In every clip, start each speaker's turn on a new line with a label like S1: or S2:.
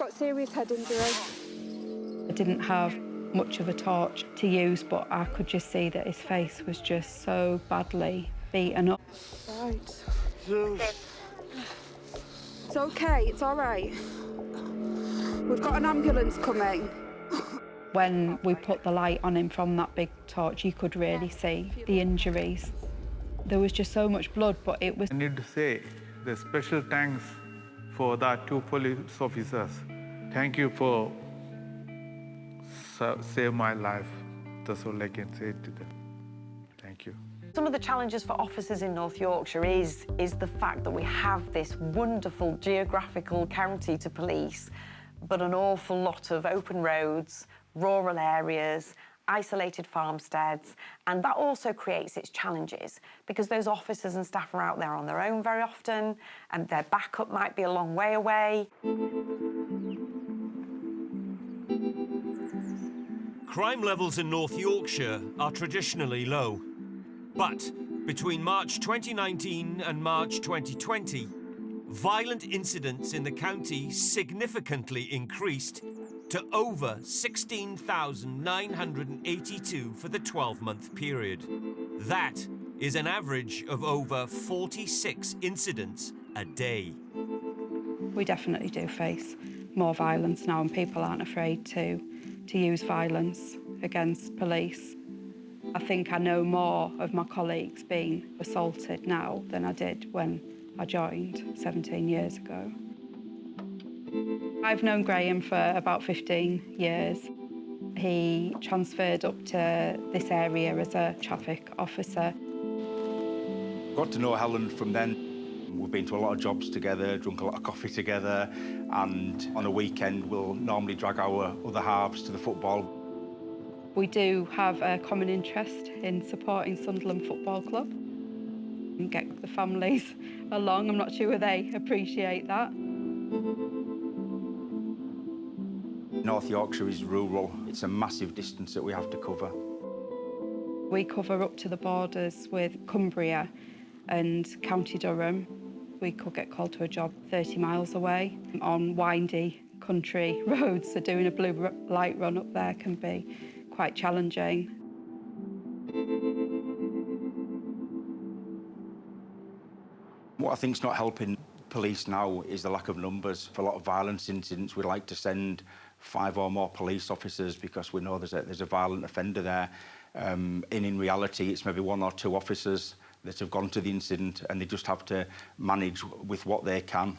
S1: got serious head injury.
S2: I didn't have much of a torch to use, but I could just see that his face was just so badly beaten up.
S1: Right. It's okay, it's all right. We've got an ambulance coming.
S2: When we put the light on him from that big torch, you could really see the injuries. There was just so much blood, but it was...
S3: I need to say the special thanks for that 2 police officers. Thank you for save my life. That's all I can say to them. Thank you.
S4: Some of the challenges for officers in North Yorkshire is the fact that we have this wonderful geographical county to police, but an awful lot of open roads, rural areas, isolated farmsteads, and that also creates its challenges because those officers and staff are out there on their own very often, and their backup might be a long way away.
S5: Crime levels in North Yorkshire are traditionally low, but between March 2019 and March 2020, violent incidents in the county significantly increased to over 16,982 for the 12-month period. That is an average of over 46 incidents a day.
S2: We definitely do face more violence now, and people aren't afraid to use violence against police. I think I know more of my colleagues being assaulted now than I did when I joined 17 years ago. I've known Graham for about 15 years. He transferred up to this area as a traffic officer.
S6: Got to know Helen from then. We've been to a lot of jobs together, drunk a lot of coffee together, and on a weekend we'll normally drag our other halves to the football.
S2: We do have a common interest in supporting Sunderland Football Club and get the families along. I'm not sure they appreciate that.
S6: North Yorkshire is rural. It's a massive distance that we have to cover.
S2: We cover up to the borders with Cumbria and County Durham. We could get called to a job 30 miles away on windy country roads, so doing a blue light run up there can be quite challenging.
S6: What I think's not helping police now is the lack of numbers. For a lot of violence incidents, we like to send 5 or more police officers because we know there's a violent offender there. In reality, it's maybe 1 or 2 officers that have gone to the incident, and they just have to manage with what they can.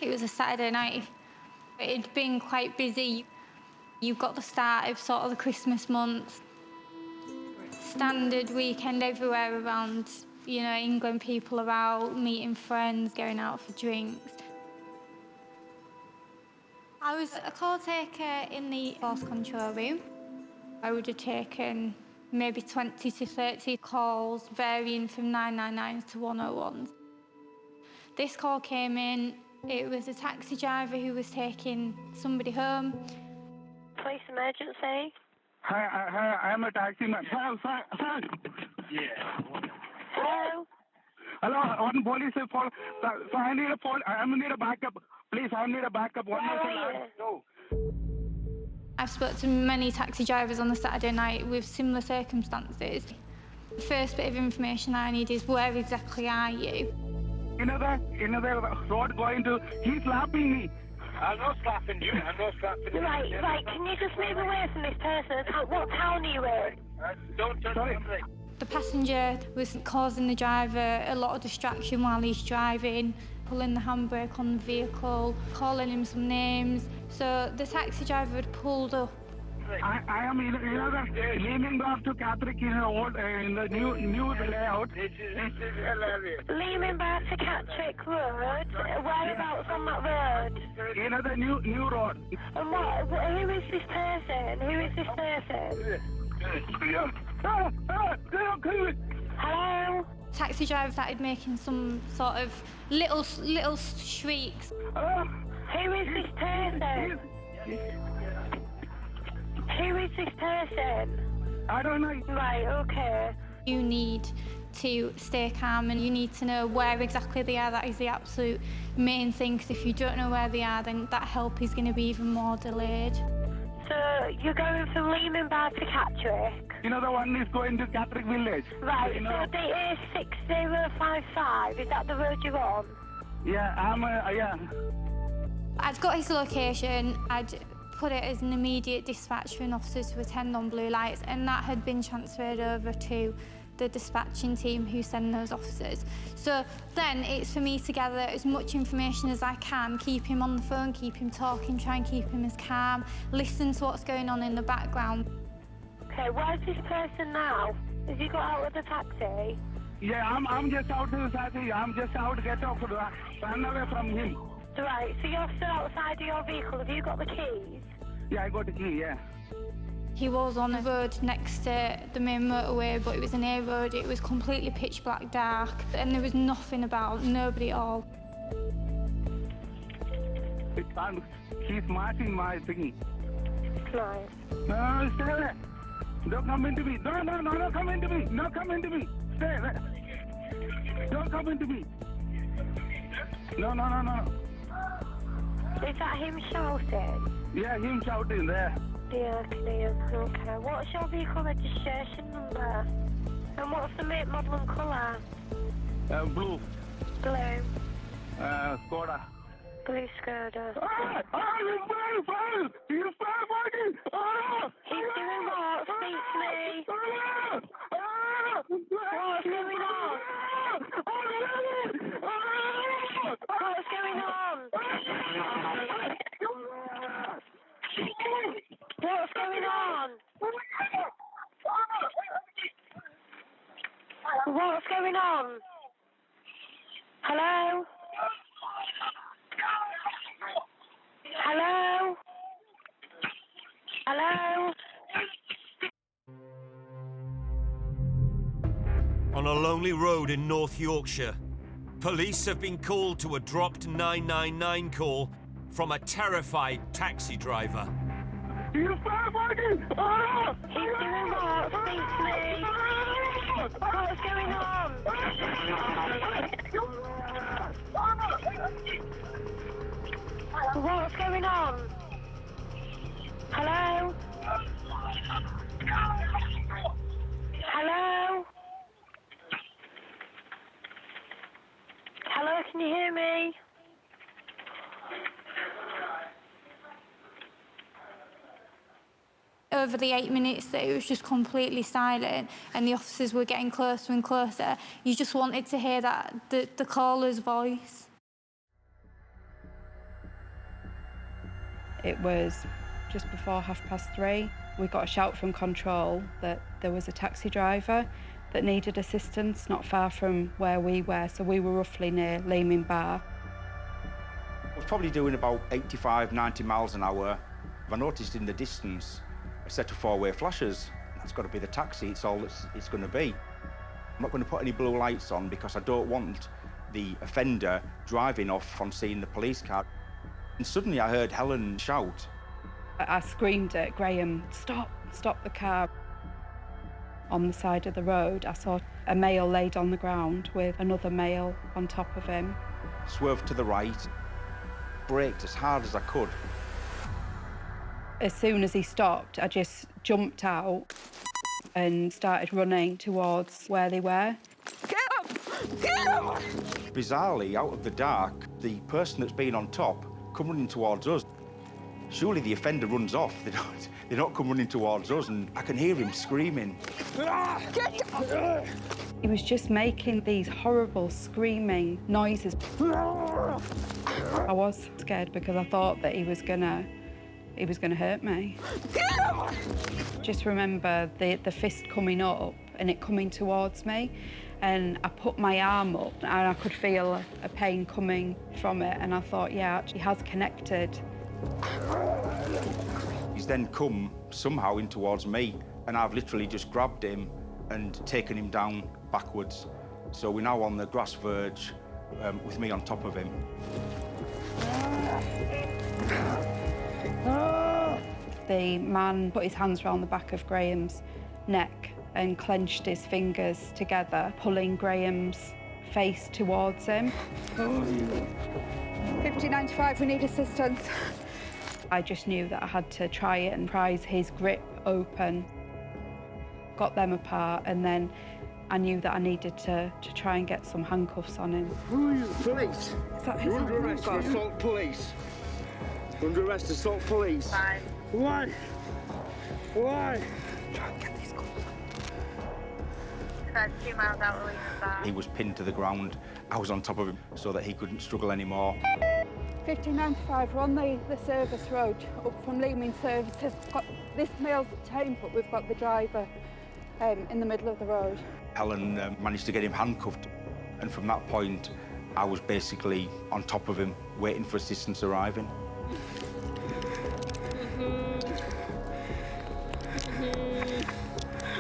S7: It was a Saturday night. It'd been quite busy. You've got the start of sort of the Christmas months. Standard weekend everywhere around, you know, England. People are out, meeting friends, going out for drinks. I was a call taker in the force control room. I would have taken maybe 20 to 30 calls, varying from 999s to 101s. This call came in. It was a taxi driver who was taking somebody home.
S8: Police emergency.
S9: Hi, I'm a taxi man. Sir.
S8: Yeah. Hello?
S9: Hello, one police call. So I need a backup. Please, I need a backup. One minute. No.
S7: I've spoken to many taxi drivers on the Saturday night with similar circumstances. The first bit of information I need is where exactly are you?
S9: You know the road going to, he's slapping me.
S8: I'm not slapping you. Right. Can you just move away from this person? What town are you in?
S9: Don't touch me.
S7: The passenger was causing the driver a lot of distraction while he's driving, pulling the handbrake on the vehicle, calling him some names. So the taxi driver had pulled up.
S9: I am in the Lehman Brothers to Catholic in the new layout. This is hilarious.
S8: Lehman Brothers to Catholic Road. Whereabouts on that road?
S9: The new road.
S8: And who is this person? Hello?
S7: Taxi driver started making some sort of little shrieks.
S8: Who is this person? Who is this person?
S9: I don't know.
S8: Right, okay.
S7: You need to stay calm, and you need to know where exactly they are. That is the absolute main thing, because if you don't know where they are, then that help is going to be even more delayed.
S8: So you're going from Lehman Bar to Catterick?
S9: You know, the one is going to Catterick village.
S8: Right,
S9: You know?
S8: so the A6055, is that the road you're on?
S9: Yeah, yeah.
S7: I'd got his location, I'd put it as an immediate dispatch for an officer to attend on blue lights, and that had been transferred over to the dispatching team who send those officers. So then it's for me to gather as much information as I can, keep him on the phone, keep him talking, try and keep him as calm, listen to what's going on in the background.
S8: Okay, where's this person now? Has he got out of the taxi?
S9: Yeah, I'm just out to the taxi. I'm just out to get off, run away from him.
S8: Right, so you're still outside of your vehicle. Have you got the keys?
S9: Yeah, I got the key, yeah.
S7: He was on a road next to the main motorway, but it was an A road. It was completely pitch black dark, and there was nothing about, nobody at all.
S9: He's marching my thingy.
S8: Right.
S9: No, stay there. Don't come into me. No, come into me. No, come into me. Stay there. Don't come into me. No.
S8: Is that him shouting?
S9: Yeah, him shouting there.
S8: Yeah, okay. What's your vehicle registration number? And what's the make, model and colour?
S9: Blue.
S8: Blue.
S9: Skoda.
S8: Blue Skoda.
S9: He's fighting!
S8: He's doing what? Speak to me. What's going on? What's going on? What's going on? What's going on? Hello? Hello? Hello?
S5: On a lonely road in North Yorkshire, police have been called to a dropped 999 call from a terrified taxi driver.
S9: He's fighting!
S8: He's doing what? Speak to me. What's going on? What's going on? Hello? Hello? Hello, can you hear me?
S7: Over the 8 minutes that it was just completely silent and the officers were getting closer and closer, you just wanted to hear that the caller's voice.
S2: It was just before 3:30. We got a shout from control that there was a taxi driver that needed assistance not far from where we were, so we were roughly near Lehman Bar.
S6: I was probably doing about 85, 90 miles an hour. I noticed in the distance a set of four-way flashers. That's got to be the taxi, it's all it's going to be. I'm not going to put any blue lights on because I don't want the offender driving off on seeing the police car. And suddenly I heard Helen shout.
S2: I screamed at Graham, stop the car. On the side of the road, I saw a male laid on the ground with another male on top of him.
S6: Swerved to the right, braked as hard as I could.
S2: As soon as he stopped, I just jumped out and started running towards where they were.
S1: Get up! Get up!
S6: Bizarrely, out of the dark, the person that's been on top come running towards us. Surely the offender runs off. They don't come running towards us, and I can hear him screaming.
S2: He was just making these horrible screaming noises. I was scared because I thought that he was gonna hurt me. Just remember the fist coming up and it coming towards me, and I put my arm up and I could feel a pain coming from it, and I thought, yeah, actually he has connected.
S6: He's then come somehow in towards me, and I've literally just grabbed him and taken him down backwards. So we're now on the grass verge with me on top of him.
S2: The man put his hands around the back of Graham's neck and clenched his fingers together, pulling Graham's face towards him.
S1: 5095, we need assistance.
S2: I just knew that I had to try it and prise his grip open. Got them apart, and then I knew that I needed to try and get some handcuffs on him.
S9: Who are you? Police.
S1: Is that
S9: You're under arrest for assault police. Under arrest, assault police.
S8: Fine.
S9: Why? Why?
S1: Try and get these calls.
S8: That's 2 miles out of Leland Bar.
S6: He was pinned to the ground. I was on top of him so that he couldn't struggle anymore.
S1: 5095, we're on the service road up from Leeming Services. Got this male's detained, but we've got the driver in the middle of the road.
S6: Helen managed to get him handcuffed, and from that point, I was basically on top of him, waiting for assistance arriving.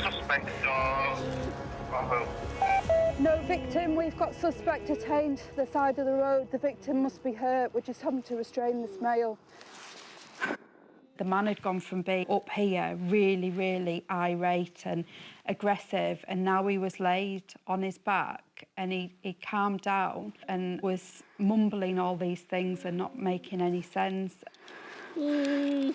S8: Suspect Bravo.
S1: No victim, we've got suspect detained the side of the road. The victim must be hurt. We're just having to restrain this male.
S2: The man had gone from being up here really, really irate and aggressive, and now he was laid on his back, and he calmed down and was mumbling all these things and not making any sense. And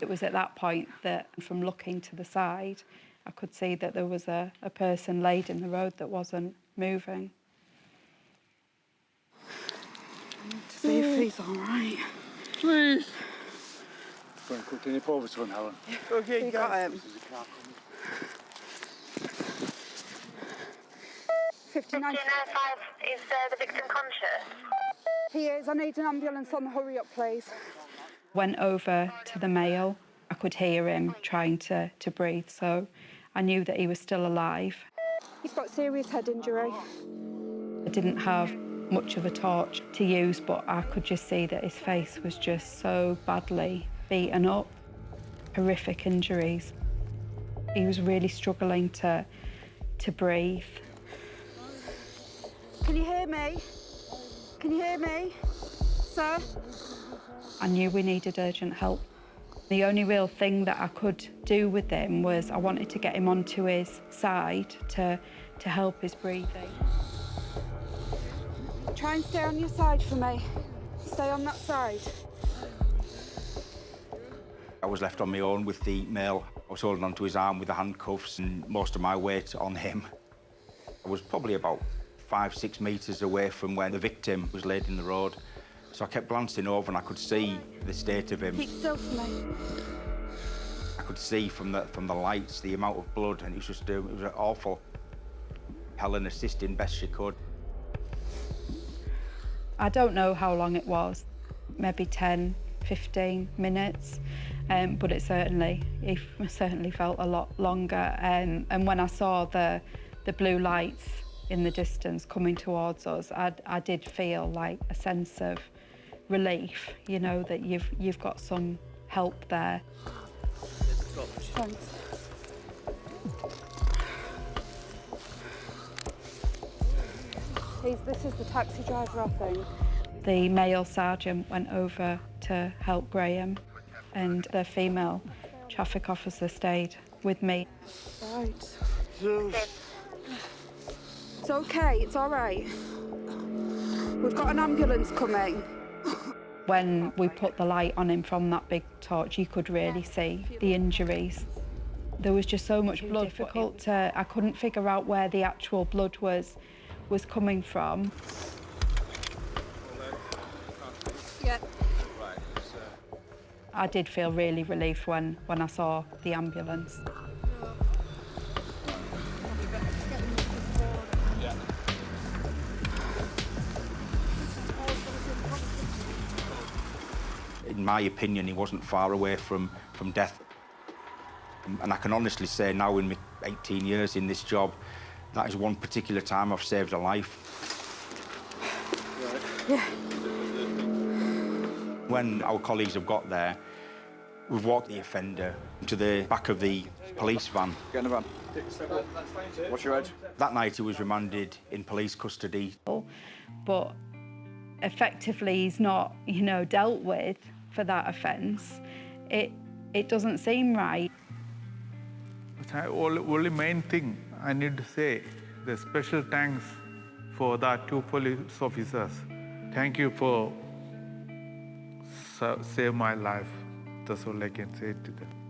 S2: it was at that point that, from looking to the side, I could see that there was a person laid in the road that wasn't moving.
S1: To see if he's all right.
S9: Please. Go and quickly nip over to him, Helen.
S1: Okay, you got him. 59.
S8: 295, is the victim conscious?
S1: He is. I need an ambulance on the hurry up, please.
S2: Went over to the male. I could hear him trying to breathe, so I knew that he was still alive.
S1: He's got serious head injury.
S2: I didn't have much of a torch to use, but I could just see that his face was just so badly beaten up. Horrific injuries. He was really struggling to breathe.
S1: Can you hear me? Can you hear me, sir?
S2: I knew we needed urgent help. The only real thing that I could do with him was I wanted to get him onto his side to help his breathing.
S1: Try and stay on your side for me. Stay on that side.
S6: I was left on my own with the male. I was holding onto his arm with the handcuffs and most of my weight on him. I was probably about 5-6 metres away from where the victim was laid in the road. So I kept glancing over and I could see the state of him.
S1: Keep still for me.
S6: I could see from the lights the amount of blood, and it was awful. Helen assisting best she could.
S2: I don't know how long it was, maybe 10, 15 minutes, but it certainly felt a lot longer. And when I saw the blue lights in the distance coming towards us, I did feel like a sense of relief, you know, that you've got some help there.
S1: Thanks. This is the taxi driver, I think.
S2: The male sergeant went over to help Graham, and the female traffic officer stayed with me.
S1: Right. It's okay, it's all right. We've got an ambulance coming.
S2: When we put the light on him from that big torch, you could really see the injuries. There was just so much blood. I couldn't figure out where the actual blood was coming from.
S1: Yeah.
S2: I did feel really relieved when I saw the ambulance.
S6: In my opinion, he wasn't far away from death. And I can honestly say now, in my 18 years in this job, that is one particular time I've saved a life.
S1: Yeah.
S6: When our colleagues have got there, we've walked the offender to the back of the police van.
S9: Get in the van. What's your age?
S6: That night he was remanded in police custody.
S2: But effectively he's not, you know, dealt with for that offence. It doesn't seem right.
S3: Only main thing I need to say, the special thanks for that 2 police officers. Thank you for save my life. That's all I can say to them.